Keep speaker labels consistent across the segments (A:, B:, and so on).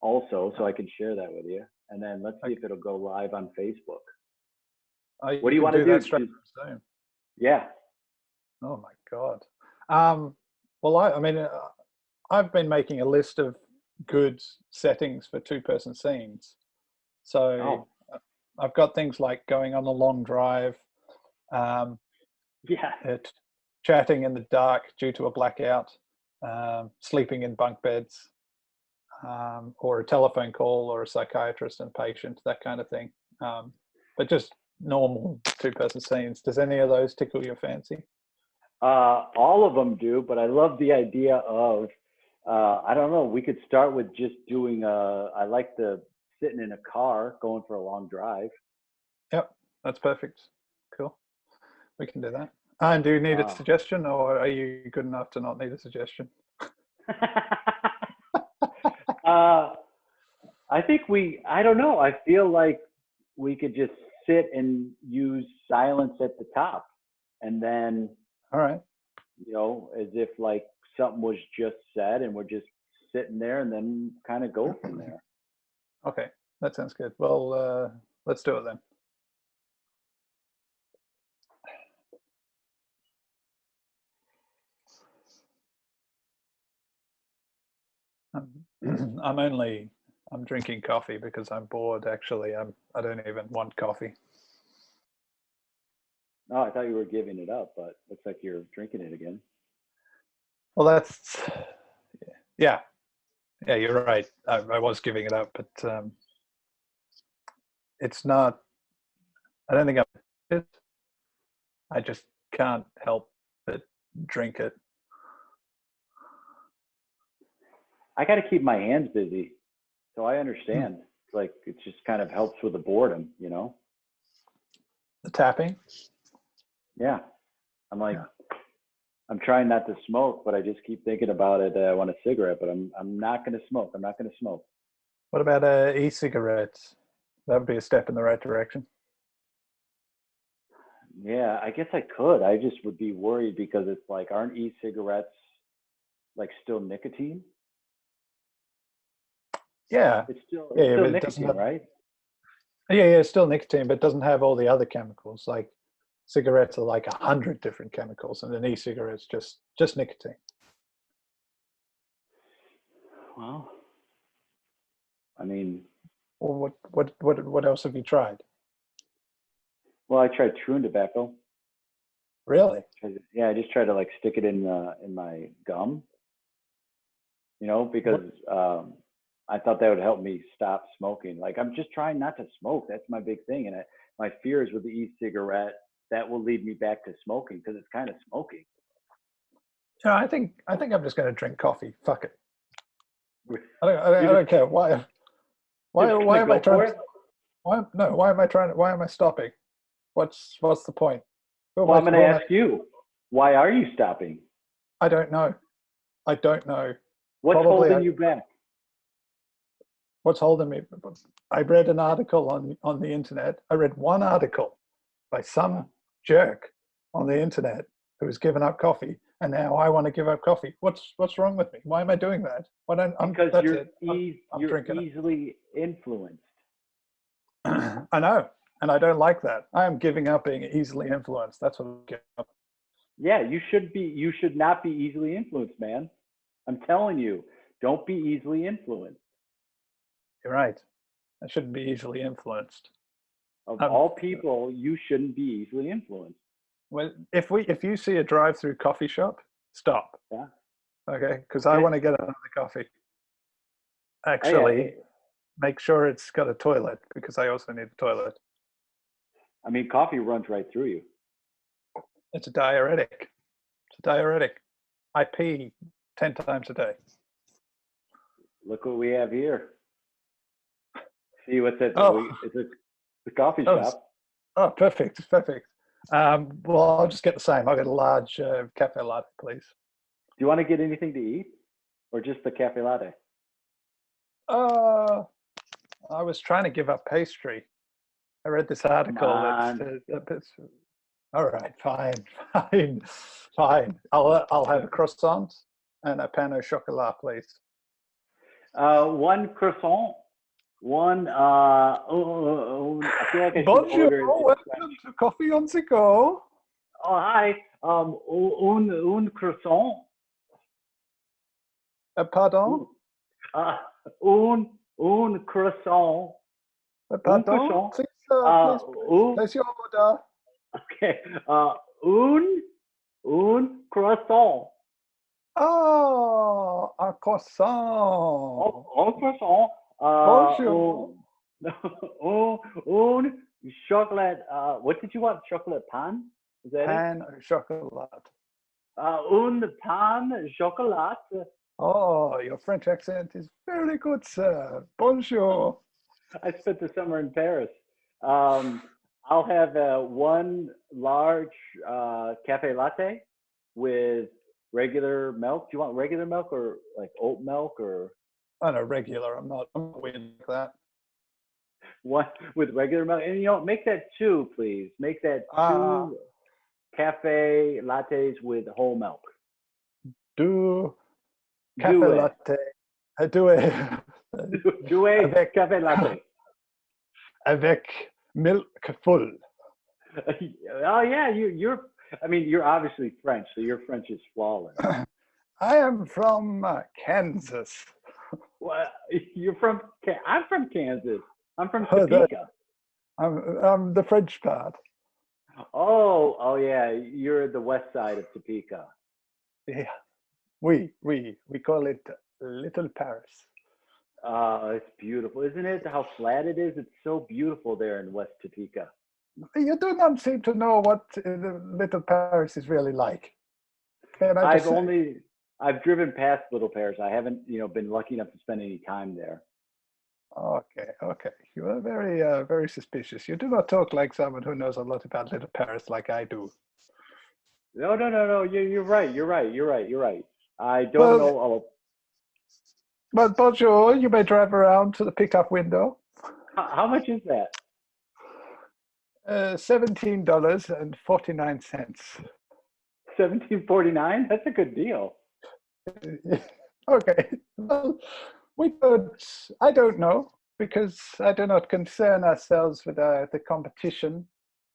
A: also, so I can share that with you. And then let's see if it'll go live on Facebook. What do
B: You
A: you
B: can
A: want to
B: do
A: do?
B: that straight from Zoom.
A: Yeah.
B: Oh my God. Well, I mean, I've been making a list of good settings for two-person scenes. So
A: Oh,
B: I've got things like going on a long drive, um,
A: yeah.
B: chatting in the dark due to a blackout, sleeping in bunk beds, or a telephone call or a psychiatrist and patient, that kind of thing. But just normal two-person scenes. Does any of those tickle your fancy?
A: All of them do, but I love the idea of, I don't know, we could start with just doing, I like the sitting in a car, going for a long drive.
B: Yep, that's perfect. Cool. We can do that. And do you need a
A: Uh,
B: suggestion, or are you good enough to not need a suggestion?
A: uh, I think I don't know, I feel like we could just sit and use silence at the top. And then,
B: All right.
A: as if like something was just said and we're just sitting there and then kind of go from there.
B: Okay, that sounds good. Well, let's do it then. I'm drinking coffee because I'm bored. Actually, I don't even want coffee.
A: Oh, I thought you were giving it up, but looks like you're drinking it again.
B: Well, yeah, you're right. I was giving it up, but it's not. I don't think I'm. I just can't help but drink it.
A: I got to keep my hands busy, so I understand. Like it just kind of helps with the boredom,
B: The tapping.
A: Yeah, I'm like,
B: Yeah.
A: I'm trying not to smoke, but I just keep thinking about it. I want a cigarette, but I'm not going to smoke. I'm not going to smoke.
B: What about e-cigarettes? That would be a step in the right direction.
A: Yeah, I guess I could. I just would be worried because it's like, aren't e-cigarettes like still nicotine?
B: Yeah,
A: It's still
B: yeah, but it doesn't
A: nicotine,
B: have.
A: right?
B: Yeah, it's still nicotine, but it doesn't have all the other chemicals. Like cigarettes are like 100 different chemicals, and an e-cigarette's just nicotine.
A: Well, I mean,
B: Well, what else have you tried?
A: well, I tried chewing tobacco.
B: Really?
A: Yeah, I just tried to like stick it in my gum, because
B: What?
A: I thought that would help me stop smoking. Like I'm just trying not to smoke. That's my big thing, and my fear is with the e-cigarette that will lead me back to smoking because it's kind of smoking.
B: Yeah, I think I'm just going to drink coffee. Fuck it. I
A: You're
B: don't care. Why
A: just gonna
B: am I
A: go
B: trying
A: for
B: to?
A: it.
B: Why am I stopping? What's the point?
A: Well, I'm going to
B: Who am I?
A: ask you, why are you stopping?
B: I don't know. I don't know.
A: What's
B: Probably
A: holding you back?
B: what's holding me. I read an article on the internet. I read one article by some jerk on the internet who's given up coffee, and now I want to give up coffee. What's wrong with me? Why am I doing that?
A: Because
B: That's it. I'm
A: you're
B: drinking
A: easily influenced.
B: it. I know, and I don't like that. I am giving up being easily influenced. That's what I'm giving up.
A: Yeah, you should not be easily influenced, man. I'm telling you, don't be easily influenced.
B: You're right. I shouldn't be easily influenced.
A: Of
B: Um,
A: all people, you shouldn't be easily influenced.
B: well, if you see a drive-through coffee shop, stop.
A: Yeah.
B: Okay, because I
A: Okay.
B: want to get another coffee.
A: Oh yeah.
B: Actually, make sure it's got a toilet because I also need a toilet.
A: I mean, coffee runs right through you.
B: It's a diuretic. It's a diuretic. I pee 10 times a day.
A: Look what we have here. See what's at
B: Oh,
A: it's the coffee
B: oh,
A: shop.
B: oh, perfect, perfect. Well, I'll just get the same. I'll get a large cafe latte, please.
A: Do you want to get anything to eat, or just the cafe latte?
B: I was trying to give up pastry. I read this
A: Come
B: article
A: on.
B: that's all right, fine, fine, fine. I'll have a croissant and a pain au chocolat, please.
A: One croissant. One. I feel like I should
B: Bonjour,
A: order it in French.
B: welcome to Coffee on the Go.
A: Oh, hi. Un croissant.
B: Pardon?
A: Un, uh, un croissant. Un
B: Pardon?
A: croissant.
B: Please,
A: Uh,
B: please
A: un,
B: place your order.
A: okay. Un croissant.
B: Oh, a croissant.
A: Un croissant.
B: Bonjour.
A: Un chocolate. What did you want? Chocolate pan? Is that it?
B: Pan au chocolat.
A: Un pan chocolat.
B: Oh, your French accent is very good, sir. Bonjour.
A: I spent the summer in Paris. I'll have one large cafe latte with regular milk. Do you want regular milk or like oat milk or
B: On a regular, I'm not weird like that.
A: one with regular milk? And make that two, please. Make that
B: Ah,
A: two cafe lattes with whole milk.
B: do cafe
A: Do it.
B: latte. Do it
A: Do a
B: avec,
A: cafe latte.
B: avec milk full.
A: Oh yeah, you're. I mean, you're obviously French, so your French is flawless.
B: I am from Kansas.
A: Well, you're from. I'm from Kansas. I'm from
B: Oh, that-
A: Topeka.
B: I'm the French part.
A: Oh yeah, you're the west side of Topeka.
B: Yeah. We call it Little Paris.
A: It's beautiful, isn't it? How flat it is. It's so beautiful there in West Topeka.
B: You do not seem to know what the Little Paris is really like. Can I just
A: I've driven past Little Paris. I haven't, been lucky enough to spend any time there.
B: Okay. You are very suspicious. You do not talk like someone who knows a lot about Little Paris like I do.
A: No. You're right. You're right. I don't
B: Well,
A: know. Oh,
B: but bonjour, you may drive around to the pickup window.
A: how much is that?
B: $17.49.
A: $17.49. That's a good deal.
B: Okay. Well, I don't know, because I do not concern ourselves with the competition.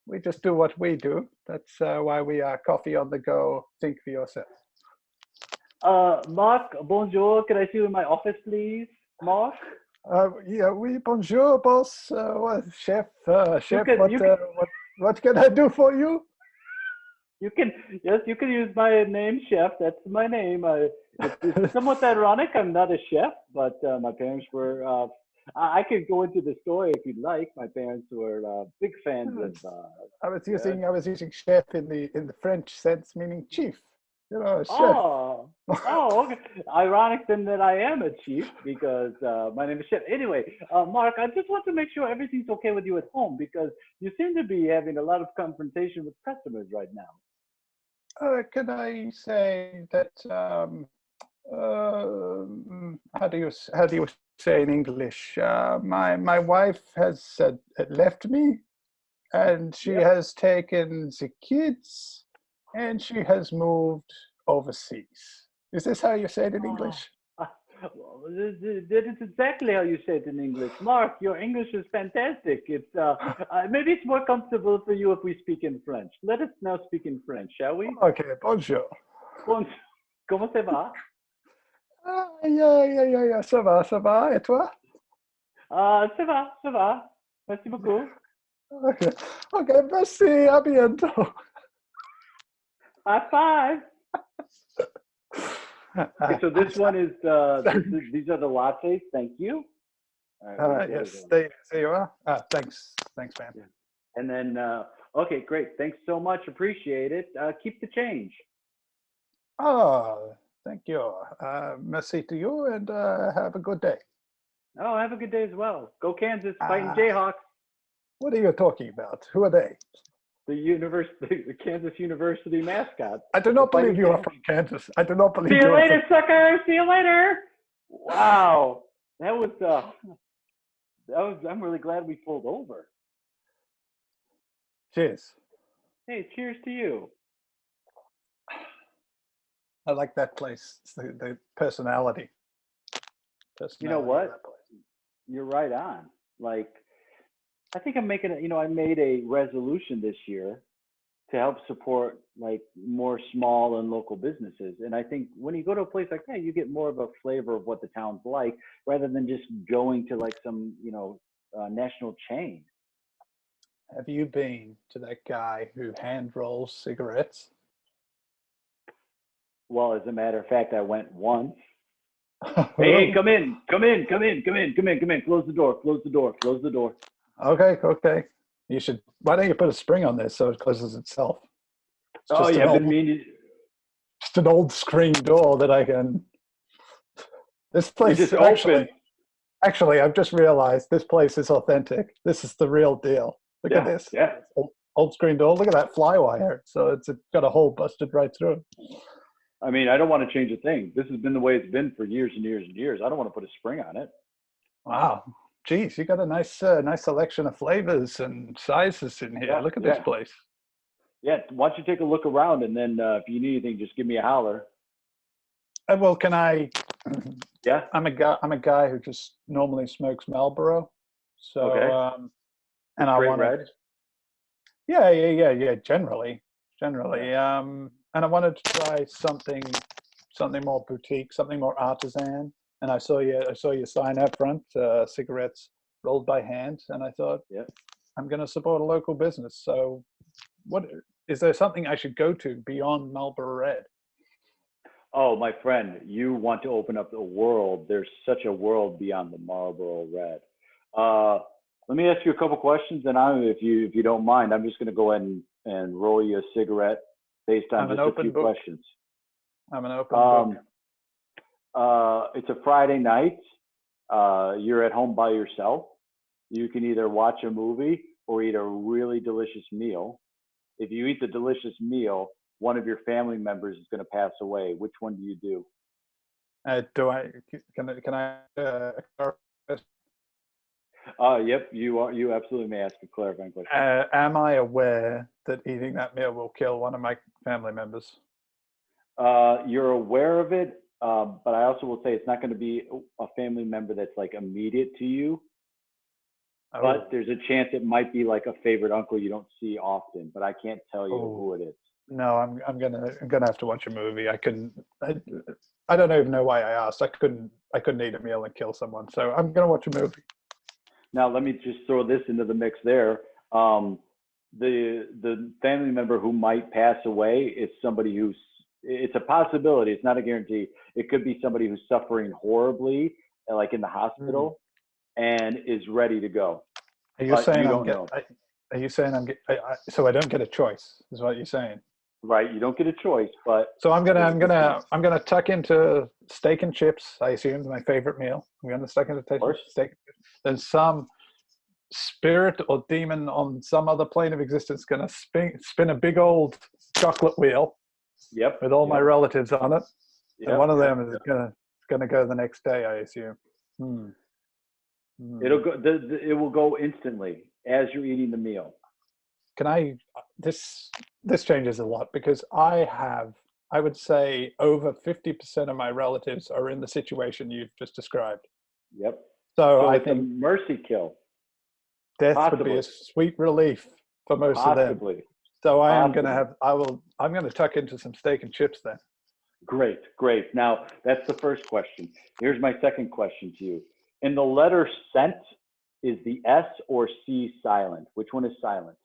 B: We just do what we do. That's why we are Coffee on the Go. Think for yourself.
A: Mark, bonjour. Can I see you in my office, please? Mark?
B: Yeah, oui, bonjour, boss. Chef, chef,
A: can-
B: what can I do for you?
A: You can use my name, chef. That's my name. It's somewhat ironic. I'm not a chef, but my parents were. I could go into the story if you'd like. My parents were big fans of.
B: I was using chef in the French sense, meaning chief. Chef.
A: Oh, okay. Ironic then that I am a chief because my name is Chef. Anyway, Mark, I just want to make sure everything's okay with you at home because you seem to be having a lot of confrontation with customers right now.
B: Can I say that? How do you say in English? My wife has left me, and she
A: Yep.
B: has taken the kids, and she has moved overseas. Is this how you say it in English?
A: Well, that is exactly how you say it in English. Mark, your English is fantastic. It's maybe it's more comfortable for you if we speak in French. Let us now speak in French, shall we?
B: Okay, bonjour.
A: Comment ça va?
B: Yeah, ça va, et toi?
A: Ça va. Merci beaucoup.
B: Okay, merci, à bientôt.
A: High five. Okay, so this one is these are the lattes. Thank you. All right,
B: Yes, there you are. Thanks, man.
A: Yeah. And then, okay, great. Thanks so much. Appreciate it. Keep the change.
B: Oh, thank you. Merci to you, and have a good day.
A: Oh, have a good day as well. Go Kansas, fighting Jayhawks.
B: What are you talking about? Who are they?
A: The Kansas University mascot.
B: I do not believe you are from Kansas. I do not believe
A: See you
B: you
A: later, sucker. See you later. Wow, that was. I'm really glad we pulled over.
B: Cheers.
A: Hey, cheers to you.
B: I like that place. It's the personality.
A: You know
B: personality of
A: what?
B: that place.
A: You're right on. Like, I think I'm making it, I made a resolution this year to help support like more small and local businesses. And I think when you go to a place like that, you get more of a flavor of what the town's like rather than just going to like some, national chain.
B: Have you been to that guy who hand rolls cigarettes?
A: Well, as a matter of fact, I went once. Hey, come in, come in, come in, come in, come in, come in. Close the door, close the door, close the door.
B: Okay, okay. You should. Why don't you put a spring on this so it closes itself? It's
A: Oh
B: just
A: yeah,
B: an
A: I've been
B: old,
A: meaning.
B: just an old screen door that I can. This
A: It
B: place
A: just opened.
B: actually, I've just realized this place is authentic. This is the real deal. Look at
A: Yeah,
B: this
A: yeah.
B: old screen door. Look at that fly wire. So it's got a hole busted right through it.
A: I mean, I don't want to change a thing. This has been the way it's been for years and years and years. I don't want to put a spring on it.
B: Wow. Geez, you got a nice selection of flavors and sizes in here.
A: Yeah,
B: Look at this
A: yeah,
B: place.
A: yeah. Why don't you take a look around and then if you need anything, just give me a holler.
B: Well, can I?
A: Yeah.
B: I'm a guy. I'm a guy who just normally smokes Marlboro. So,
A: Okay.
B: and I
A: Straight
B: wanted,
A: red.
B: yeah.
A: Yeah.
B: Generally. And I wanted to try something more boutique, something more artisan. And I saw your sign out front, cigarettes rolled by hand, and I thought
A: Yeah.
B: I'm going to support a local business. So, what is there something I should go to beyond Marlboro Red?
A: Oh, my friend, you want to open up the world. There's such a world beyond the Marlboro Red. Uh, Let me ask you a couple questions, and if you don't mind, I'm just going to go ahead and roll you a cigarette based on
B: I'm an
A: just a
B: open
A: few
B: book.
A: questions.
B: I'm an open book.
A: Um, it's a Friday night. You're at home by yourself. You can either watch a movie or eat a really delicious meal. If you eat the delicious meal, one of your family members is going to pass away. Which one do you do?
B: Do I can I
A: Yep, you are. You absolutely may ask a clarifying question.
B: am I aware that eating that meal will kill one of my family members?
A: You're aware of it, but I also will say it's not going to be a family member that's like immediate to you.
B: Oh,
A: But there's a chance it might be like a favorite uncle you don't see often. But I can't tell you
B: oh
A: who it is.
B: no, I'm gonna have to watch a movie. I don't even know why I asked. I couldn't eat a meal and kill someone, so I'm gonna watch a movie.
A: Now, let me just throw this into the mix there. Um, the family member who might pass away is somebody who's it's a possibility. It's not a guarantee. It could be somebody who's suffering horribly, like in the
B: Hmm.
A: hospital, and is ready to go,
B: Are you
A: but
B: saying
A: you
B: I'm
A: don't
B: get?
A: know,
B: Are you saying so I don't get a choice? Is what you're saying?
A: right? You don't get a choice, but
B: So
A: the
B: I'm gonna tuck into steak and chips. I assume my favorite meal. I'm gonna tuck into
A: of course,
B: steak. Then some spirit or demon on some other plane of existence gonna spin a big old chocolate wheel
A: yep,
B: with all my
A: yep,
B: relatives on it, and
A: yep,
B: one of
A: yep.
B: them is gonna go the next day. I assume. Hmm. Hmm.
A: It'll go. It will go instantly as you're eating the meal.
B: Can I? This changes a lot because I would say over 50% of my relatives are in the situation you've just described.
A: Yep.
B: So
A: So
B: I
A: it's a
B: think
A: mercy kill,
B: death would be
A: possibly,
B: a sweet relief for most of them.
A: possibly,
B: So
A: possibly.
B: I'm gonna tuck into some steak and chips then.
A: Great, great. Now, that's the first question. Here's my second question to you. In the letter sent, is the S or C silent? Which one is silent?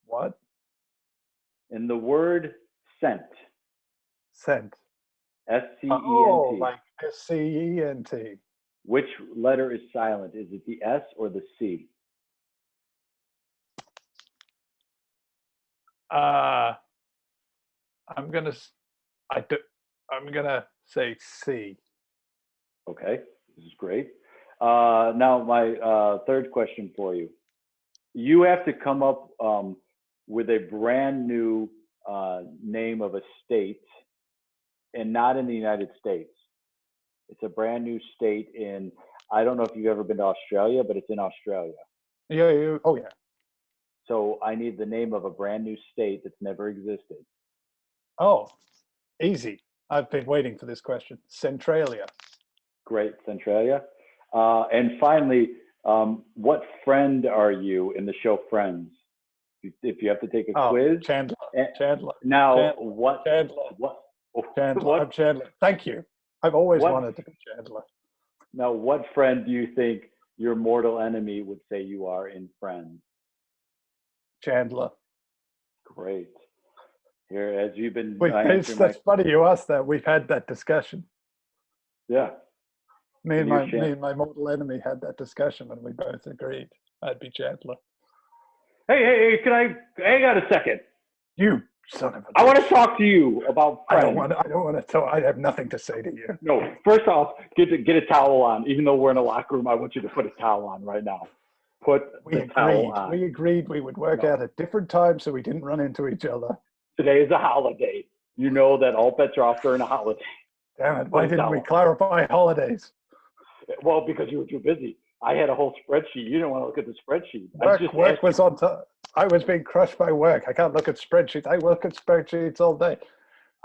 B: What?
A: In the word sent,
B: Scent. Oh,
A: SCENT,
B: like SCENT.
A: which letter is silent? Is it the S or the C?
B: Uh, I'm gonna s- I do, I'm gonna say C.
A: Okay, this is great. Now, my third question for you. You have to come up with a brand new name of a state and not in the United States. It's a brand new state in, I don't know if you've ever been to Australia, but it's in Australia.
B: Oh yeah.
A: So I need the name of a brand new state that's never existed.
B: Oh, easy. I've been waiting for this question. Centralia.
A: Great, Centralia. And finally, what friend are you in the show Friends? If you have to take a quiz.
B: Chandler. Chandler.
A: Now,
B: Chandler.
A: what?
B: Chandler.
A: What?
B: Chandler.
A: What?
B: I'm Chandler. Thank you. I've always
A: What?
B: wanted to be Chandler.
A: Now, what friend do you think your mortal enemy would say you are in Friends?
B: Chandler.
A: Great. Here, as you've been
B: That's funny you asked that. We've had that discussion.
A: Yeah.
B: Me and my mortal enemy had that discussion, and we both agreed I'd be Chandler.
A: Hey, can I hang on a second?
B: You son of a...
A: I want to talk to you about Friends.
B: I don't want to talk. I have nothing to say to you.
A: No, first off, get a towel on. Even though we're in a locker room, I want you to put a towel on right now. Towel on.
B: We agreed we would work out at different times so we didn't run into each other.
A: Today is a holiday. You know that all bets are off during a holiday.
B: Damn it, why didn't we clarify holidays?
A: Well, because you were too busy. I had a whole spreadsheet. You didn't want to look at the spreadsheet.
B: Work was on top. I was being crushed by work. I can't look at spreadsheets. I look at spreadsheets all day.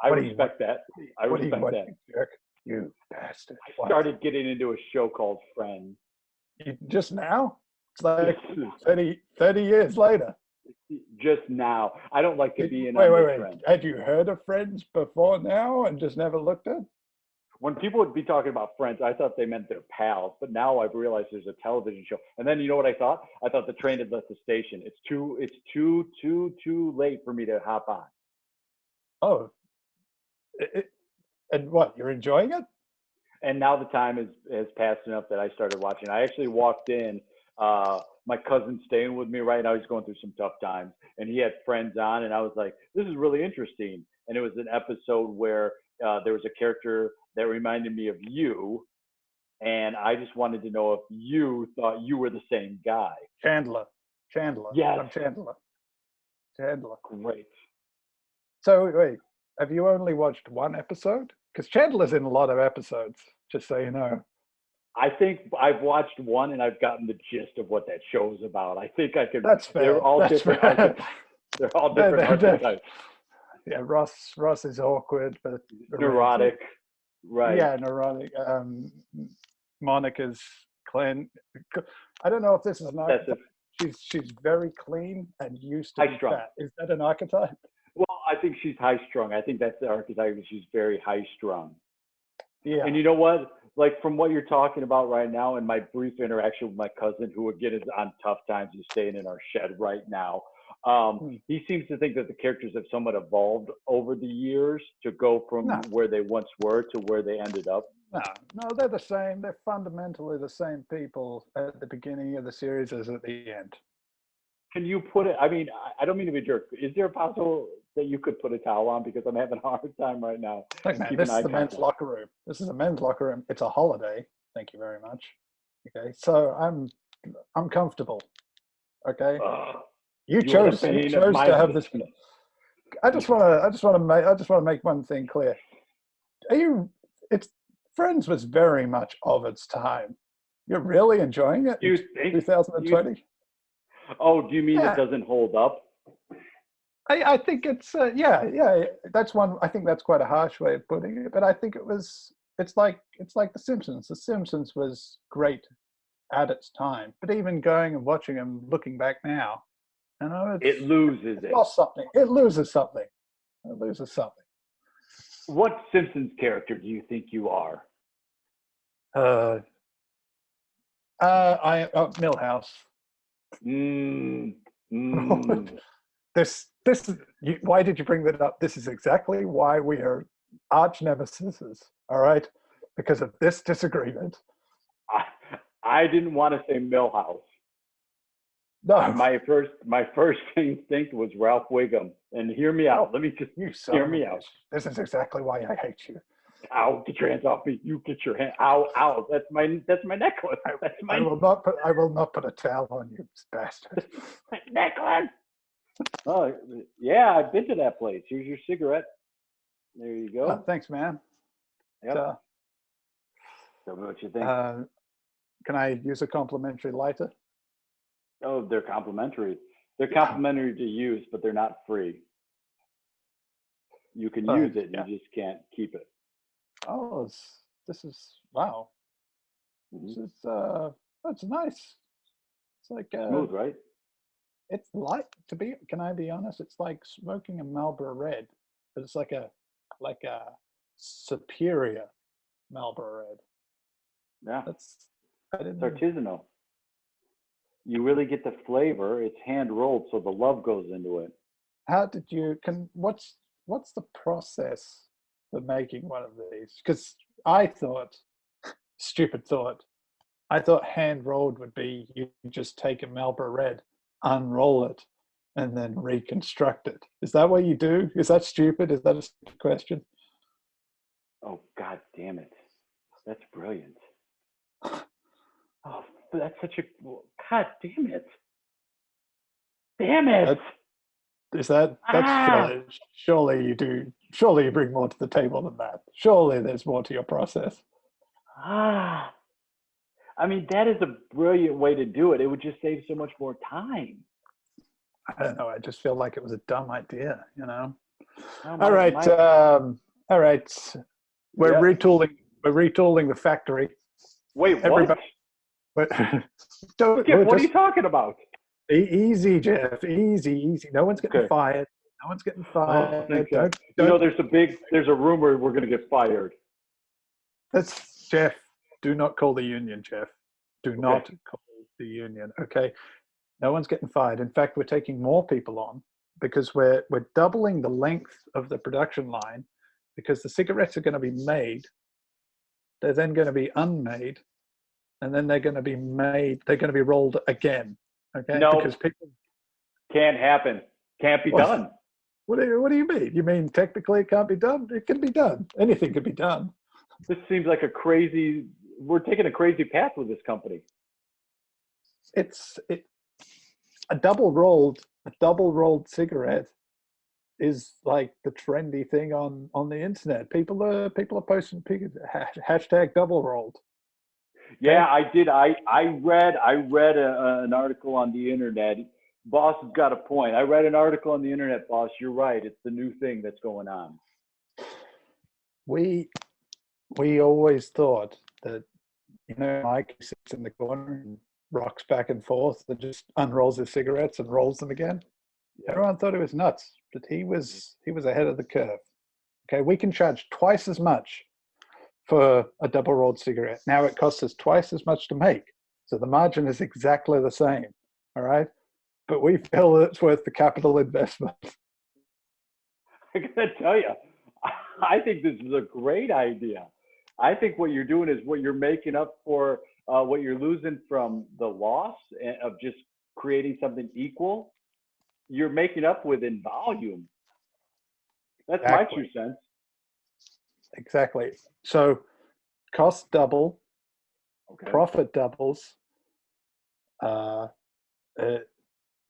A: I respect that. I respect that.
B: Jerk? You bastard.
A: I started getting into a show called Friends.
B: Just now? It's like 30 years later.
A: Just now. I don't like to be in
B: Wait.
A: Friends.
B: Had you heard of Friends before now and just never looked at?
A: When people would be talking about Friends, I thought they meant their pals, but now I've realized there's a television show. And then you know what I thought? I thought the train had left the station. It's too late for me to hop on.
B: Oh, and what? You're enjoying it?
A: And now the time has passed enough that I started watching. I actually walked in. My cousin's staying with me right now. He's going through some tough times, and he had Friends on, and I was like, "This is really interesting." And it was an episode where there was a character that reminded me of you, and I just wanted to know if you thought you were the same guy.
B: Chandler.
A: Yes.
B: I'm Chandler.
A: Great.
B: So wait, have you only watched one episode? Because Chandler's in a lot of episodes, just so you know.
A: I think I've watched one, and I've gotten the gist of what that show is about. I think I could.
B: That's fair.
A: They're all different. They're all different archetypes.
B: Yeah, Ross is awkward, but
A: neurotic. Right.
B: Yeah, neurotic. Monica's clean. I don't know if this is an archetype. She's very clean and used to be fat. Is that an archetype?
A: Well, I think she's high strung. I think that's the archetype. She's very high strung.
B: Yeah.
A: And you know what? Like from what you're talking about right now, and my brief interaction with my cousin, who again is on tough times, he's staying in our shed right now. He seems to think that the characters have somewhat evolved over the years to go from where they once were to where they ended up.
B: No, they're the same. They're fundamentally the same people at the beginning of the series as at the end.
A: Can you put it? I mean, I don't mean to be a jerk. Is there a possible that you could put a towel on, because I'm having a hard time right now?
B: Look, man, this is the men's locker room. This is a men's locker room. It's a holiday. Thank you very much. Okay, so I'm comfortable. Okay. You chose to have this. I just want to make one thing clear. Friends was very much of its time. You're really enjoying it?
A: Do you think
B: 2020?
A: Do you mean it doesn't hold up?
B: I think it's yeah. That's one. I think that's quite a harsh way of putting it, but I think it's like The Simpsons. The Simpsons was great at its time, but even going and watching them, looking back now, you know,
A: it loses it.
B: Lost something. It loses something.
A: What Simpsons character do you think you are?
B: Milhouse. This is, why did you bring that up? This is exactly why we are arch nemesis. All right, because of this disagreement.
A: I didn't want to say Milhouse.
B: No,
A: my first instinct was Ralph Wiggum. And hear me out. Let me just hear me out.
B: This is exactly why I hate you.
A: Ow! Get your hands off me! You get your hand. Ow! That's my necklace.
B: I will not put a towel on you, bastard.
A: Necklace. Oh yeah, I've been to that place. Here's your cigarette. There you go.
B: Oh, thanks, man.
A: Yep. Tell me what you think.
B: Can I use a complimentary lighter?
A: Oh, they're complimentary. They're complimentary to use, but they're not free. You can use it, you just can't keep it.
B: Oh, this is wow. This
A: Mhm.
B: is that's nice. It's like
A: Smooth, right?
B: it's like to be. Can I be honest? It's like smoking a Marlboro Red, but it's like a superior Marlboro Red.
A: Yeah,
B: That's I
A: it's
B: didn't.
A: artisanal. You really get the flavor. It's hand rolled, so the love goes into it.
B: How did you can what's the process for making one of these? Because I thought, stupid thought, I thought hand rolled would be you just take a Marlboro Red, unroll it, and then reconstruct it. Is that what you do? Is that stupid? Is that a stupid question?
A: Oh, God damn it. That's brilliant. Oh, that's such a. God damn it. Damn it.
B: That that's
A: Ah.
B: surely you do. Surely you bring more to the table than that. Surely there's more to your process.
A: Ah. I mean, that is a brilliant way to do it. It would just save so much more time.
B: I don't know. I just feel like it was a dumb idea. You know.
A: No,
B: All right.
A: my,
B: All right. We're
A: yes.
B: retooling. We're retooling the factory.
A: Wait, what?
B: Everybody, but don't.
A: Skip,
B: We're
A: what are you
B: just
A: talking about?
B: easy, Jeff. Easy, easy. No one's getting
A: Okay.
B: fired. No one's getting
A: Oh,
B: fired.
A: thank God. You know,
B: Don't.
A: there's a rumor we're going to get fired.
B: That's Jeff. Do not call the union, Jeff. Do
A: Okay.
B: not call the union. Okay. No one's getting fired. In fact, we're taking more people on because we're doubling the length of the production line because the cigarettes are going to be made. They're then going to be unmade, and then they're going to be made. They're going to be rolled again. Okay,
A: No,
B: because people.
A: can't happen. Can't be
B: What,
A: done.
B: what do you mean? You mean technically it can't be done? It can be done. Anything can be done.
A: This seems like we're taking a crazy path with this company.
B: It's a double rolled cigarette is like the trendy thing on the internet. People are posting hashtag double rolled.
A: Yeah,
B: Okay,
A: I did. I read an article on the internet. Boss has got a point. I read an article on the internet, boss. You're right. It's the new thing that's going on.
B: we we always thought that Mike sits in the corner and rocks back and forth and just unrolls his cigarettes and rolls them again.
A: Yep.
B: Everyone thought it was nuts, but he was ahead of the curve. Okay, we can charge twice as much for a double rolled cigarette. Now it costs us twice as much to make. So the margin is exactly the same. All right. But we feel that it's worth the capital investment.
A: I gotta tell you, I think this is a great idea. I think what you're doing is what you're making up for what you're losing from the loss of just creating something equal. You're making up with in volume. That's my
B: Exactly.
A: 2 cents.
B: Exactly. So cost double,
A: Okay.
B: profit doubles. Uh, uh,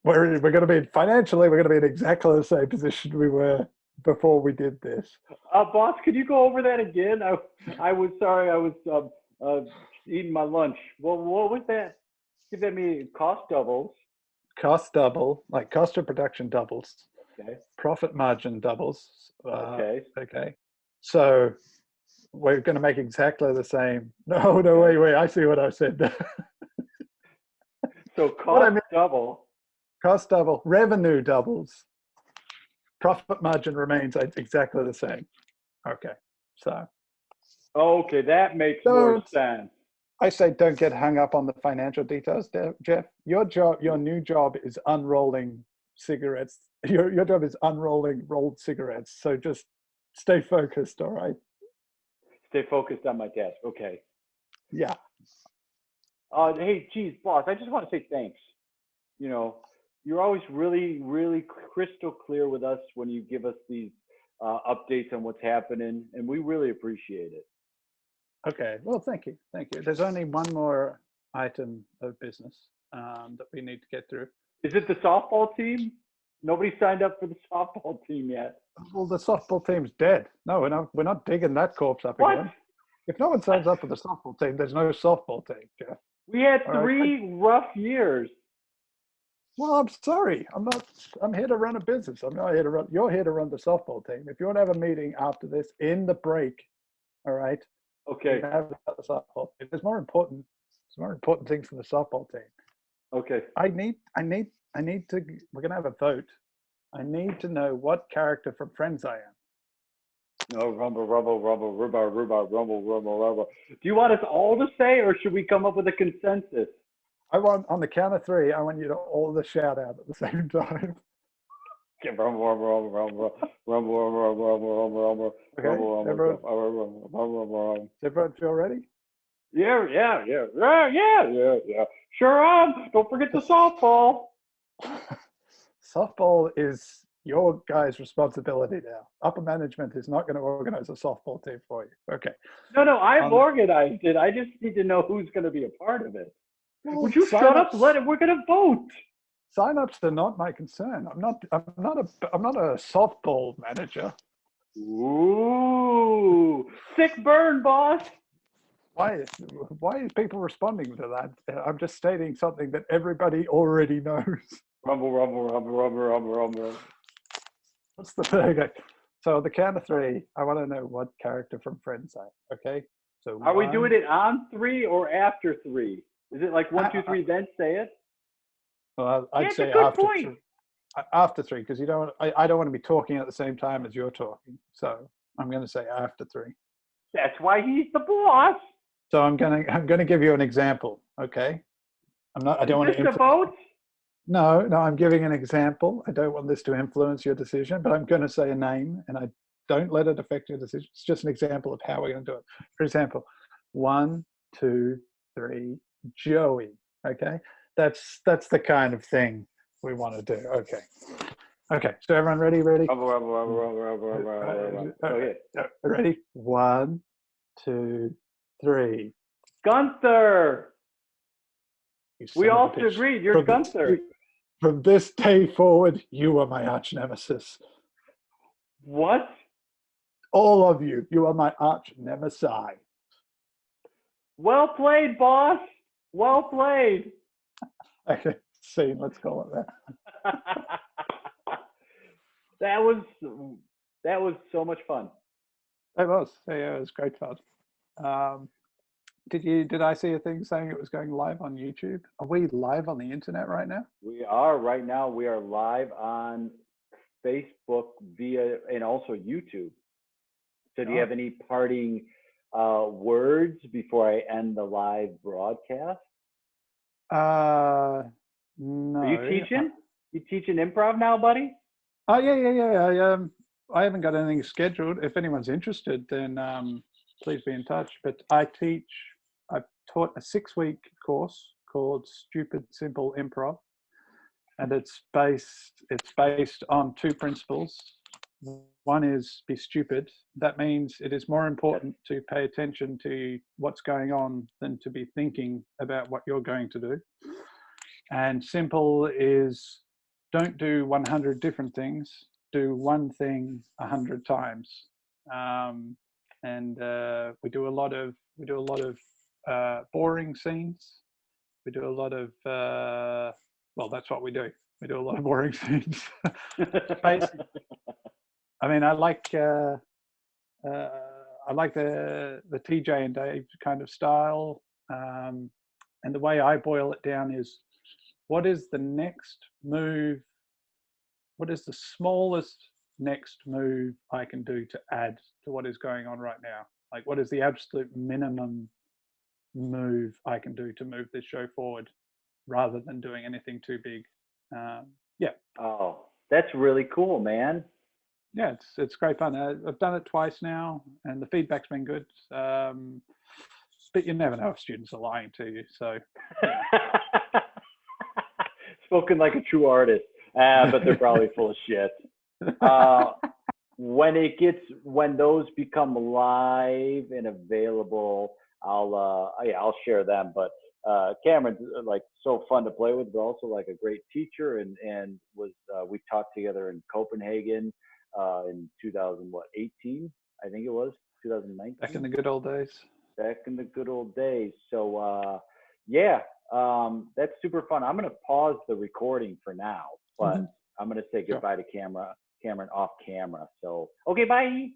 B: we're going to be financially, we're going to be in exactly the same position we were before we did this.
A: Boss, could you go over that again? I was sorry. I was eating my lunch. Well, what was that? Give that me cost doubles.
B: Cost double, like cost of production doubles,
A: Okay.
B: profit margin doubles.
A: Okay.
B: Okay. So we're going to make exactly the same. No, no,
A: Okay.
B: wait. I see what I said.
A: So
B: What I
A: cost
B: mean,
A: double.
B: cost double, revenue doubles, profit margin remains exactly the same. Okay. So
A: Okay, that makes more
B: don't,
A: sense.
B: I say don't get hung up on the financial details, Jeff. Your new job is unrolling cigarettes. Your job is unrolling rolled cigarettes. So just stay focused, all right?
A: Stay focused on my task. Okay.
B: Yeah.
A: Hey, geez, boss, I just want to say thanks. You know, you're always really, really crystal clear with us when you give us these updates on what's happening, and we really appreciate it.
B: Okay. Well, thank you. Thank you. There's only one more item of business that we need to get through.
A: Is it the softball team? Nobody signed up for the softball team yet.
B: Well, the softball team's dead. No, we're not digging that corpse up
A: What?
B: again. If no one signs up for the softball team, there's no softball team, Jeff.
A: We had
B: All right.
A: 3 rough years.
B: Well, I'm sorry. I'm not. I'm here to run a business. I'm not here to run. You're here to run the softball team. If you want to have a meeting after this in the break, All right.
A: Okay.
B: You have the softball team. There's more important things than the softball team.
A: Okay.
B: I need to. We're gonna have a vote. I need to know what character from Friends I am.
A: No, rumble, rumble, rumble, rhubarb, rhubarb, rumble, rumble, rumble. Do you want us all to say, or should we come up with a consensus?
B: I want, on the count of three, I want you to all the shout out at the same time.
A: Okay, rumble, rumble, rumble, rumble, rumble, rumble, rumble, rumble,
B: Okay,
A: rumble,
B: everyone,
A: rumble, rumble.
B: does everyone feel ready?
A: Yeah. Sure, don't forget the softball.
B: Softball is your guys' responsibility now. Upper management is not going to organize a softball team for you. Okay.
A: No, I've organized it. I just need to know who's going to be a part of it. Would you shut up? We're going to vote.
B: Sign-ups are not my concern. I'm not a softball manager.
A: Ooh, sick burn, boss.
B: Why is people responding to that? I'm just stating something that everybody already knows.
A: Rumble, rumble, rumble, rumble, rumble, rumble.
B: What's the third? So on the count of three, I want to know what character from Friends I am. Okay. So
A: are we doing it on three or after three? Is it like 1, 2, 3, then say it?
B: Well, I'd say after three, because you don't. I don't want to be talking at the same time as you're talking. So I'm going to say after three.
A: That's why he's the boss.
B: So I'm gonna give you an example. Okay. I don't want to.
A: Is this a vote?
B: No, I'm giving an example. I don't want this to influence your decision, but I'm going to say a name, and I don't let it affect your decision. It's just an example of how we're going to do it. For example, 1, 2, 3, Joey. Okay, that's the kind of thing we want to do. Okay. So everyone ready? Okay. Ready? 1, 2, 3.
A: Gunther. We all agreed. You're Gunther.
B: From this day forward, you are my arch nemesis.
A: What?
B: All of you. You are my arch nemesis.
A: Well played, boss. Well played.
B: Okay, scene. Let's call it that.
A: That was so much fun.
B: It was. Yeah, it was great fun. Did I see a thing saying it was going live on YouTube? Are we live on the internet right now?
A: We are right now. We are live on Facebook and also YouTube. So do you have any parting words before I end the live broadcast?
B: No.
A: Are you teaching? You teaching improv now, buddy?
B: Oh yeah. I haven't got anything scheduled. If anyone's interested, then please be in touch. But I've taught a 6-week course called Stupid Simple Improv, and it's based on 2 principles. One is be stupid. That means it is more important to pay attention to what's going on than to be thinking about what you're going to do. And simple is don't do 100 different things. Do one thing 100 times. We do a lot of boring scenes. We do a lot of that's what we do. We do a lot of boring scenes. I mean, I like the TJ and Dave kind of style, and the way I boil it down is, what is the next move? What is the smallest next move I can do to add to what is going on right now? Like, what is the absolute minimum move I can do to move this show forward, rather than doing anything too big? Yeah.
A: Oh, that's really cool, man.
B: Yeah, it's great fun. I've done it twice now, and the feedback's been good. But you never know if students are lying to you. So, yeah.
A: Spoken like a true artist, but they're probably full of shit. When those become live and available, I'll share them. But Cameron's like so fun to play with, but also like a great teacher, and we taught together in Copenhagen in 2018, I think it was 2019.
B: Back in the good old days.
A: So that's super fun. I'm gonna pause the recording for now, but I'm gonna say goodbye to Cameron off camera. So okay, bye.